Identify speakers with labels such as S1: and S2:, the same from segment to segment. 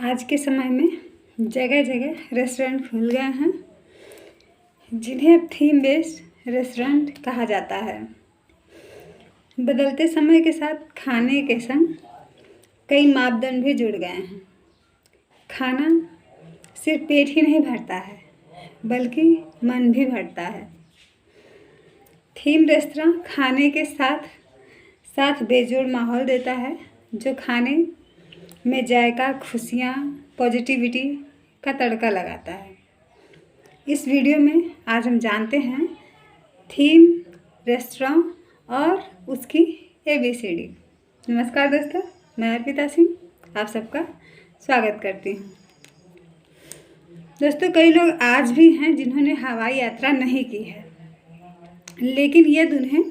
S1: आज के समय में जगह जगह रेस्टोरेंट खुल गए हैं जिन्हें थीम बेस्ड रेस्टोरेंट कहा जाता है। बदलते समय के साथ खाने के संग कई मापदंड भी जुड़ गए हैं। खाना सिर्फ पेट ही नहीं भरता है बल्कि मन भी भरता है। थीम रेस्टोरेंट खाने के साथ साथ बेजोड़ माहौल देता है जो खाने में जायका, खुशियाँ, पॉजिटिविटी का तड़का लगाता है। इस वीडियो में आज हम जानते हैं थीम रेस्टोरेंट और उसकी ABCD। नमस्कार दोस्तों, मैं अर्पिता सिंह आप सबका स्वागत करती हूँ। दोस्तों, कई लोग आज भी हैं जिन्होंने हवाई यात्रा नहीं की है, लेकिन यदि उन्हें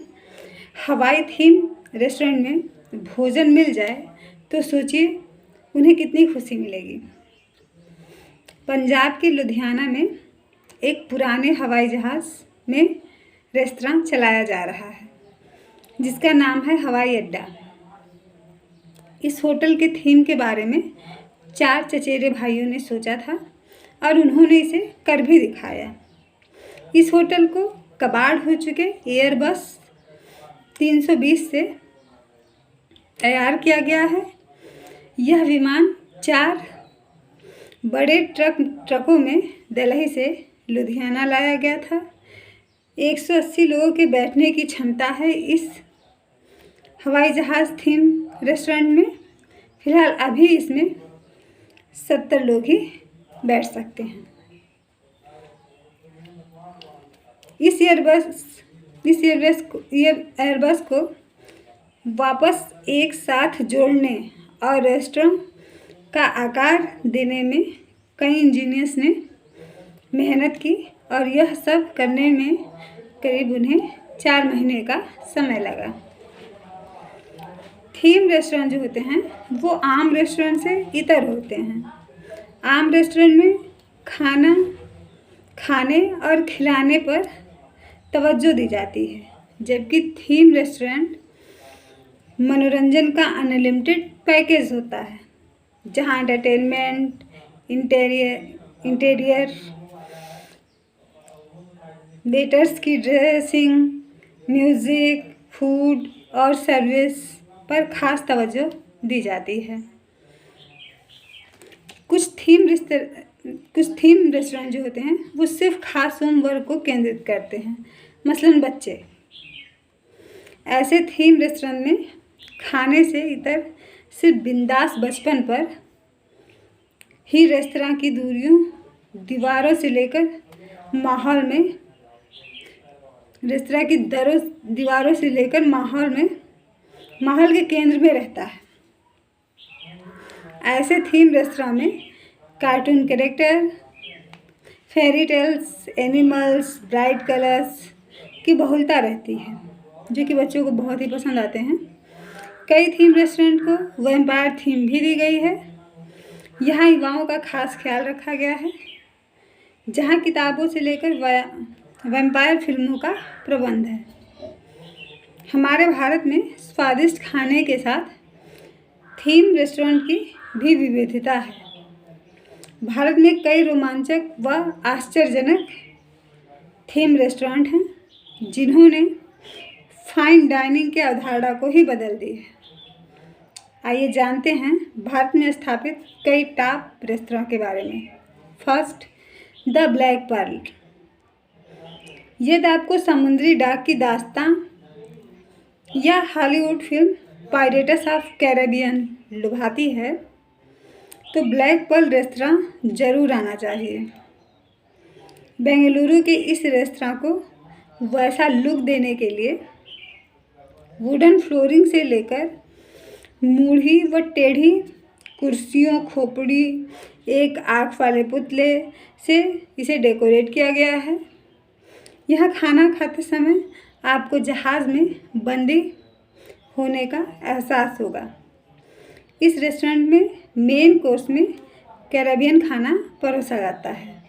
S1: हवाई थीम रेस्टोरेंट में भोजन मिल जाए तो सोचिए उन्हें कितनी खुशी मिलेगी। पंजाब के लुधियाना में एक पुराने हवाई जहाज़ में रेस्तरां चलाया जा रहा है जिसका नाम है हवाई अड्डा। इस होटल के थीम के बारे में 4 चचेरे भाइयों ने सोचा था और उन्होंने इसे कर भी दिखाया। इस होटल को कबाड़ हो चुके एयरबस 320 से तैयार किया गया है। यह विमान 4 बड़े ट्रकों में दिल्ली से लुधियाना लाया गया था। 180 लोगों के बैठने की क्षमता है इस हवाई जहाज़ थीम रेस्टोरेंट में। फिलहाल अभी इसमें 70 लोग ही बैठ सकते हैं। इस एयरबस को वापस एक साथ जोड़ने और रेस्टोरेंट का आकार देने में कई इंजीनियर्स ने मेहनत की और यह सब करने में करीब उन्हें 4 महीने का समय लगा। थीम रेस्टोरेंट जो होते हैं वो आम रेस्टोरेंट से इतर होते हैं। आम रेस्टोरेंट में खाने और खिलाने पर तवज्जो दी जाती है, जबकि थीम रेस्टोरेंट मनोरंजन का अनलिमिटेड पैकेज होता है जहां एंटरटेनमेंट, इंटीरियर, वेटर्स की ड्रेसिंग, म्यूज़िक, फूड और सर्विस पर खास तवज्जो दी जाती है। कुछ थीम रेस्टोरेंट जो होते हैं वो सिर्फ खास उम्र को केंद्रित करते हैं, मसलन बच्चे। ऐसे थीम रेस्टोरेंट में खाने से इतर सिर्फ बिंदास बचपन पर ही रेस्तरां की दीवारों से लेकर माहौल के केंद्र में रहता है। ऐसे थीम रेस्तरां में cartoon character, fairy tales, animals, bright colours की बहुलता रहती है जो कि बच्चों को बहुत ही पसंद आते हैं। कई थीम रेस्टोरेंट को वैम्पायर थीम भी दी गई है। यहाँ युवाओं का खास ख्याल रखा गया है, जहाँ किताबों से लेकर वैम्पायर फिल्मों का प्रबंध है। हमारे भारत में स्वादिष्ट खाने के साथ थीम रेस्टोरेंट की भी विविधता है। भारत में कई रोमांचक व आश्चर्यजनक थीम रेस्टोरेंट हैं जिन्होंने फाइन डाइनिंग की अवधारणा को ही बदल दी है। आइए जानते हैं भारत में स्थापित कई टॉप रेस्तरां के बारे में। First, the black pearl. यदि आपको समुद्री डाक की दास्तां या Hollywood film pirates of Caribbean लुभाती है तो ब्लैक पर्ल रेस्तरां जरूर आना चाहिए। बेंगलुरु के इस रेस्तरां को वैसा लुक देने के लिए वुडन फ्लोरिंग से लेकर मूढ़ी व टेढ़ी कुर्सियों, खोपड़ी, एक आँख वाले पुतले से इसे डेकोरेट किया गया है। यह खाना खाते समय आपको जहाज़ में बंदी होने का एहसास होगा। इस रेस्टोरेंट में मेन कोर्स में कैरेबियन खाना परोसा जाता है।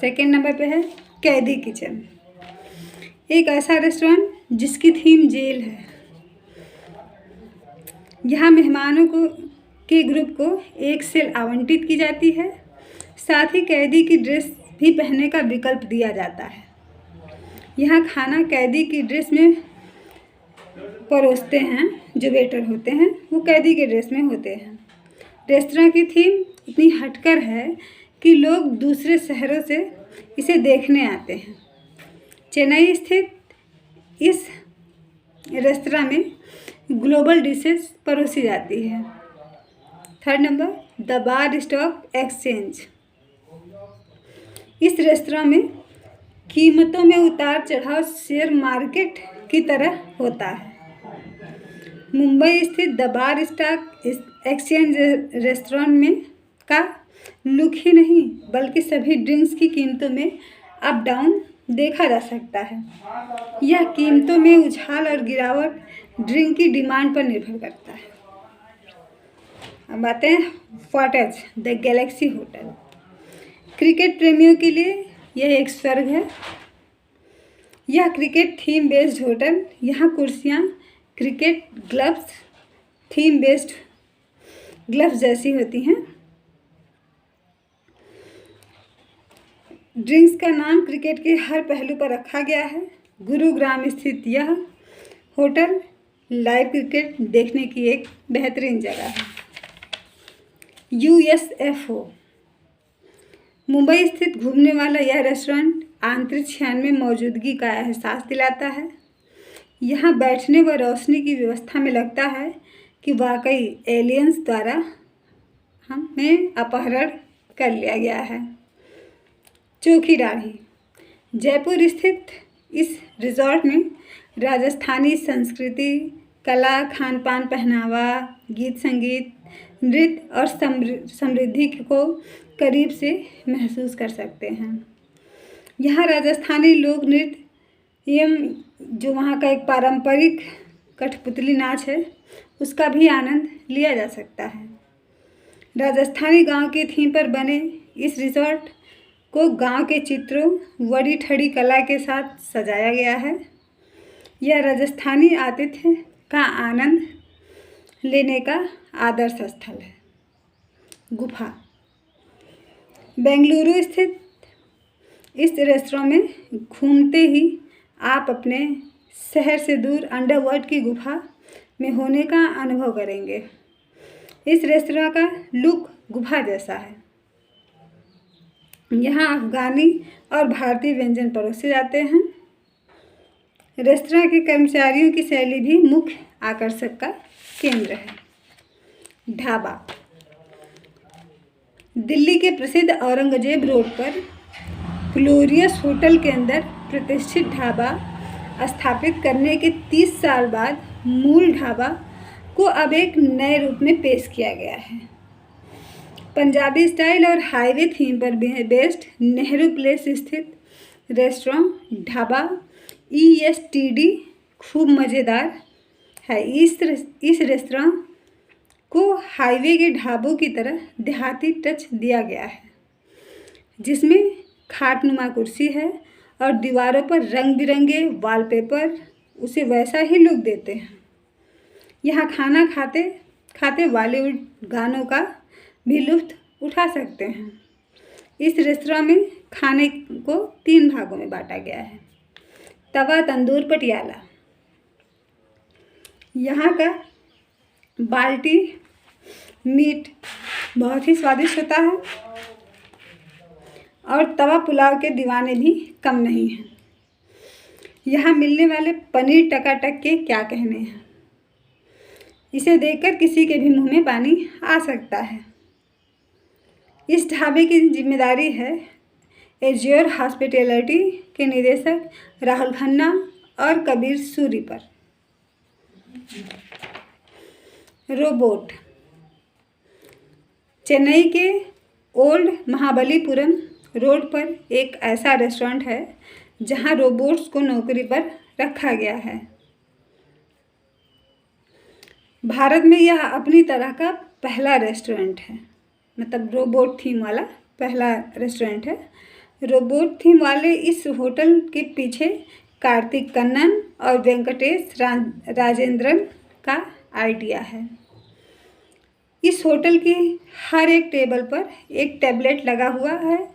S1: सेकेंड नंबर पे है कैदी किचन, एक ऐसा रेस्टोरेंट जिसकी थीम जेल है। यहाँ मेहमानों को के ग्रुप को एक सेल आवंटित की जाती है। साथ ही कैदी की ड्रेस भी पहनने का विकल्प दिया जाता है। यहाँ खाना कैदी की ड्रेस में परोसते हैं। जो वेटर होते हैं वो कैदी के ड्रेस में होते हैं। रेस्तरां की थीम इतनी हटकर है कि लोग दूसरे शहरों से इसे देखने आते हैं। चेन्नई स्थित इस रेस्तरां में ग्लोबल डिशेस परोसी जाती है। Third number, the bar stock exchange. इस रेस्तरां में कीमतों में उतार चढ़ाव शेयर मार्केट की तरह होता है। मुंबई स्थित the bar stock exchange restaurant में का लुक ही नहीं बल्कि सभी ड्रिंक्स की कीमतों में अप डाउन देखा जा सकता है। यह कीमतों में उछाल और गिरावट ड्रिंक की डिमांड पर निर्भर करता है। अब आते हैं फॉर्टेज द गैलेक्सी होटल। क्रिकेट प्रेमियों के लिए यह एक स्वर्ग है। यह क्रिकेट थीम बेस्ड होटल, यहाँ कुर्सियाँ cricket gloves theme based gloves जैसी होती हैं। ड्रिंक्स का नाम क्रिकेट के हर पहलू पर रखा गया है। गुरुग्राम स्थित यह होटल लाइव क्रिकेट देखने की एक बेहतरीन जगह है। USFO मुंबई स्थित घूमने वाला यह रेस्टोरेंट अंतरिक्ष यान में मौजूदगी का एहसास दिलाता है। यहाँ बैठने व रोशनी की व्यवस्था में लगता है कि वाकई एलियंस द्वारा हमें अपहरण कर लिया गया है। चोखी दाढ़ी। जयपुर स्थित इस रिजॉर्ट में राजस्थानी संस्कृति, कला, खान पान, पहनावा, गीत संगीत, नृत्य और समृद्धि को करीब से महसूस कर सकते हैं। यहाँ राजस्थानी लोक नृत्य एवं जो वहाँ का एक पारंपरिक कठपुतली नाच है उसका भी आनंद लिया जा सकता है। राजस्थानी गांव की थीम पर बने इस रिजॉर्ट को गांव के चित्रों, बड़ी ठड़ी कला के साथ सजाया गया है। यह राजस्थानी आतिथ्य का आनंद लेने का आदर्श स्थल है। गुफा। बेंगलुरु स्थित इस रेस्तरां में घूमते ही आप अपने शहर से दूर अंडरवर्ल्ड की गुफा में होने का अनुभव करेंगे। इस रेस्तरां का लुक गुफा जैसा है। यहाँ अफगानी और भारतीय व्यंजन परोसे जाते हैं। रेस्तरां के कर्मचारियों की शैली भी मुख्य आकर्षक का केंद्र है। ढाबा। दिल्ली के प्रसिद्ध औरंगजेब रोड पर ग्लोरियस होटल के अंदर प्रतिष्ठित ढाबा स्थापित करने के 30 साल बाद मूल ढाबा को अब एक नए रूप में पेश किया गया है। पंजाबी स्टाइल और हाईवे थीम पर बेस्ड नेहरू प्लेस स्थित रेस्टोरेंट ढाबा ESTD खूब मज़ेदार है। इस रेस्टोरेंट को हाईवे के ढाबों की तरह देहाती टच दिया गया है, जिसमें खाटनुमा कुर्सी है और दीवारों पर रंग बिरंगे वॉलपेपर उसे वैसा ही लुक देते हैं। यहाँ खाना खाते खाते बॉलीवुड गानों का भी लुत्फ उठा सकते हैं। इस रेस्तरां में खाने को 3 भागों में बांटा गया है। तवा तंदूर पटियाला। यहाँ का बाल्टी मीट बहुत ही स्वादिष्ट होता है और तवा पुलाव के दीवाने भी कम नहीं हैं। यहाँ मिलने वाले पनीर टकाटक के क्या कहने हैं। इसे देखकर किसी के भी मुंह में पानी आ सकता है। इस ढाबे की जिम्मेदारी है एज्योर हॉस्पिटैलिटी के निदेशक राहुल खन्ना और कबीर सूरी पर। रोबोट। चेन्नई के ओल्ड महाबलीपुरम रोड पर एक ऐसा रेस्टोरेंट है जहां रोबोट्स को नौकरी पर रखा गया है। भारत में यह अपनी तरह का पहला रेस्टोरेंट है, मतलब रोबोट थीम वाला पहला रेस्टोरेंट है। रोबोट थीम वाले इस होटल के पीछे कार्तिक कन्नन और वेंकटेश राजेंद्रन का आइडिया है। इस होटल की हर एक टेबल पर एक टैबलेट लगा हुआ है,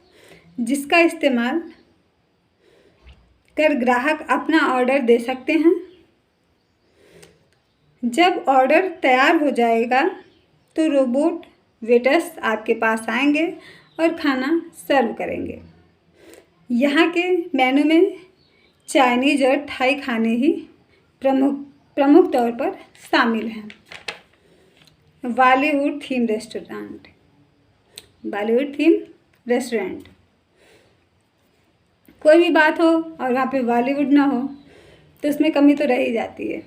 S1: जिसका इस्तेमाल कर ग्राहक अपना ऑर्डर दे सकते हैं। जब ऑर्डर तैयार हो जाएगा तो रोबोट वेटर्स आपके पास आएंगे और खाना सर्व करेंगे। यहाँ के मेनू में चाइनीज और थाई खाने ही प्रमुख तौर पर शामिल हैं। Bollywood theme restaurant. कोई भी बात हो और वहाँ पे बॉलीवुड ना हो तो उसमें कमी तो रह ही जाती है,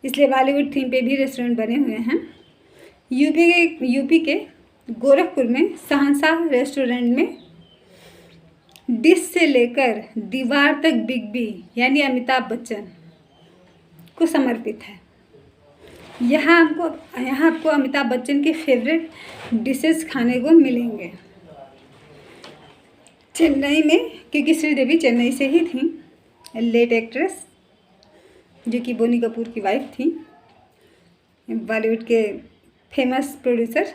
S1: इसलिए बॉलीवुड थीम पे भी रेस्टोरेंट बने हुए हैं। यूपी के गोरखपुर में शहंशाह रेस्टोरेंट में डिश से लेकर दीवार तक बिग बी यानी अमिताभ बच्चन को समर्पित है। यहाँ आपको अमिताभ बच्चन के फेवरेट डिशेस खाने को मिलेंगे। चेन्नई में, क्योंकि श्रीदेवी चेन्नई से ही थी, लेट एक्ट्रेस जो कि बोनी कपूर की वाइफ थी, बॉलीवुड के फेमस प्रोड्यूसर।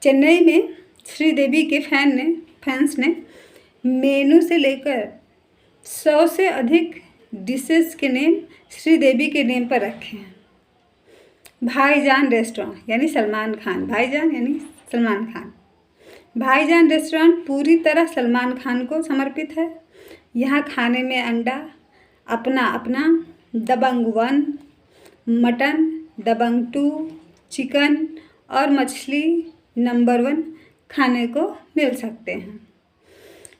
S1: चेन्नई में श्रीदेवी के फैंस ने मेनू से लेकर 100 से अधिक डिशेस के नेम श्रीदेवी के नेम पर रखे हैं। भाईजान रेस्टोरेंट यानी सलमान खान, भाईजान रेस्टोरेंट पूरी तरह सलमान खान को समर्पित है। यहाँ खाने में अंडा अपना, दबंग 1, मटन, दबंग 2, चिकन और मछली नंबर 1 खाने को मिल सकते हैं।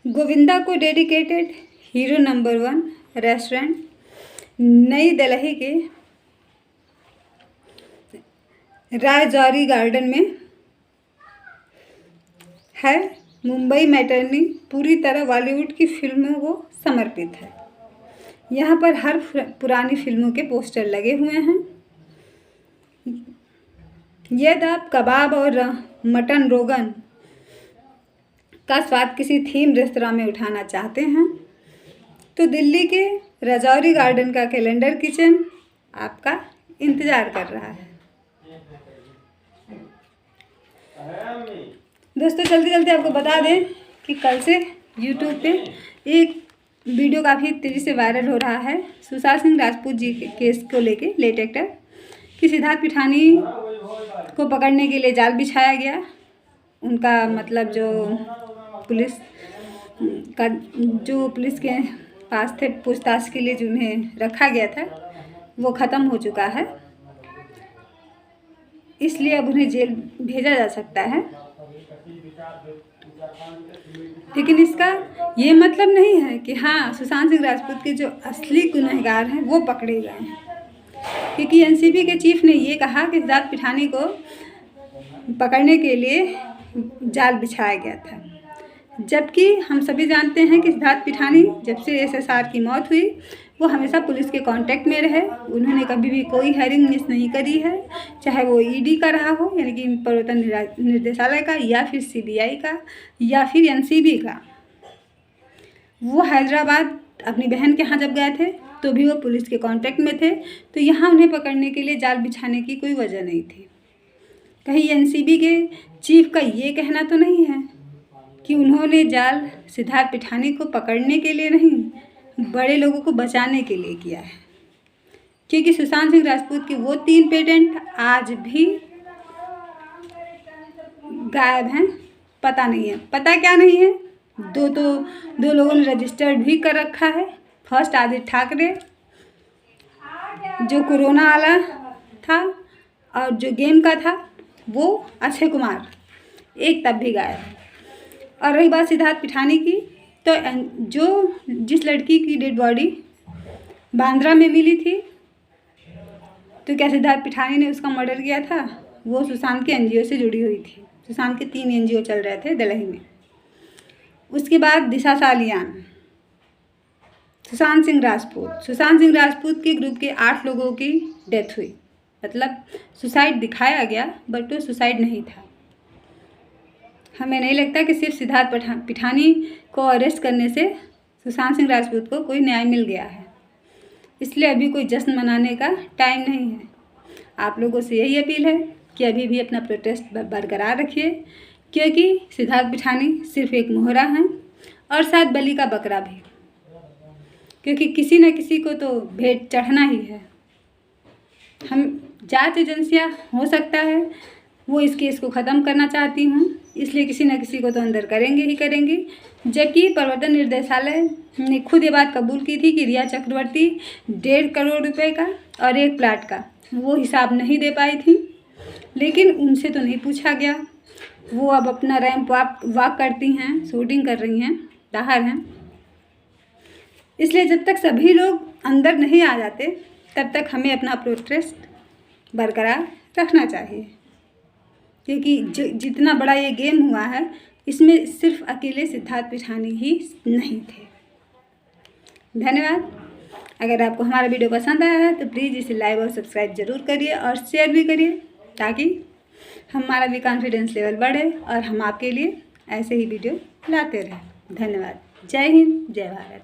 S1: गोविंदा को डेडिकेटेड हीरो नंबर 1 रेस्टोरेंट नई दिल्ली के राजौरी गार्डन में है। मुंबई मैटरनी पूरी तरह बॉलीवुड की फिल्मों को समर्पित है। यहाँ पर हर पुरानी फिल्मों के पोस्टर लगे हुए हैं। यदि आप कबाब और मटन रोगन का स्वाद किसी थीम रेस्तरां में उठाना चाहते हैं तो दिल्ली के राजौरी गार्डन का कैलेंडर किचन आपका इंतज़ार कर रहा है। दोस्तों जल्दी आपको बता दें कि कल से यूट्यूब पे एक वीडियो काफ़ी तेज़ी से वायरल हो रहा है। सुशांत सिंह राजपूत जी के केस को लेके, लेट एक्टर कि सिद्धार्थ पिठानी को पकड़ने के लिए जाल बिछाया गया। उनका मतलब जो पुलिस के पास थे पूछताछ के लिए जिन्हें रखा गया था वो ख़त्म हो चुका है, इसलिए अब उन्हें जेल भेजा जा सकता है। लेकिन इसका ये मतलब नहीं है कि हाँ सुशांत सिंह राजपूत के जो असली गुनहगार हैं वो पकड़े गए हैं, क्योंकि एनसीबी के चीफ ने ये कहा कि सिद्धार्थ पिठानी को पकड़ने के लिए जाल बिछाया गया था। जबकि हम सभी जानते हैं कि सिद्धार्थ पिठानी जब से एसएसआर की मौत हुई वो हमेशा पुलिस के कांटेक्ट में रहे। उन्होंने कभी भी कोई हेयरिंग मिस नहीं करी है, चाहे वो ईडी का रहा हो यानी कि प्रवर्तन निदेशालय का, या फिर सीबीआई का, या फिर एनसीबी का। वो हैदराबाद अपनी बहन के यहाँ जब गए थे तो भी वो पुलिस के कांटेक्ट में थे, तो यहाँ उन्हें पकड़ने के लिए जाल बिछाने की कोई वजह नहीं थी। कहीं एनसीबी के चीफ का ये कहना तो नहीं है कि उन्होंने जाल सिद्धार्थ पिठानी को पकड़ने के लिए नहीं, बड़े लोगों को बचाने के लिए किया है। क्योंकि सुशांत सिंह राजपूत के वो 3 पेटेंट आज भी गायब हैं, पता नहीं है। पता क्या नहीं है, दो लोगों ने रजिस्टर्ड भी कर रखा है। फर्स्ट आदित्य ठाकरे जो कोरोना वाला था, और जो गेम का था वो अक्षय कुमार, एक तब भी गायब है। और रही बात सिद्धार्थ पिठानी की, तो जिस लड़की की डेड बॉडी बांद्रा में मिली थी, तो क्या सिद्धार्थ पिठानी ने उसका मर्डर किया था? वो सुशांत के एनजीओ से जुड़ी हुई थी। सुशांत के 3 एनजीओ चल रहे थे दिल्ली में। उसके बाद दिशा सालियान, सुशांत सिंह राजपूत के ग्रुप के 8 लोगों की डेथ हुई। मतलब सुसाइड दिखाया गया बट वो सुसाइड नहीं था। हमें नहीं लगता कि सिर्फ सिद्धार्थ पिठानी को अरेस्ट करने से सुशांत सिंह राजपूत को कोई न्याय मिल गया है, इसलिए अभी कोई जश्न मनाने का टाइम नहीं है। आप लोगों से यही अपील है कि अभी भी अपना प्रोटेस्ट बरकरार रखिए, क्योंकि सिद्धार्थ पिठानी सिर्फ एक मोहरा हैं और शायद बलि का बकरा भी, क्योंकि किसी न किसी को तो भेंट चढ़ना ही है। हम जांच एजेंसियां हो सकता है वो इस केस को ख़त्म करना चाहती हूँ, इसलिए किसी न किसी को तो अंदर करेंगे ही करेंगे। जबकि प्रवर्तन निर्देशालय ने खुद ये बात कबूल की थी कि रिया चक्रवर्ती 1.5 करोड़ रुपए का और एक प्लाट का वो हिसाब नहीं दे पाई थी, लेकिन उनसे तो नहीं पूछा गया। वो अब अपना रैंप वॉक करती हैं, शूटिंग कर रही हैं, बाहर हैं। इसलिए जब तक सभी लोग अंदर नहीं आ जाते तब तक हमें अपना प्रोटेस्ट बरकरार रखना चाहिए, क्योंकि जितना बड़ा ये गेम हुआ है इसमें सिर्फ अकेले सिद्धार्थ पिठानी ही नहीं थे। धन्यवाद। अगर आपको हमारा वीडियो पसंद आया है तो प्लीज़ इसे लाइक और सब्सक्राइब जरूर करिए और शेयर भी करिए, ताकि हमारा भी कॉन्फिडेंस लेवल बढ़े और हम आपके लिए ऐसे ही वीडियो लाते रहें। धन्यवाद। जय हिंद, जय भारत।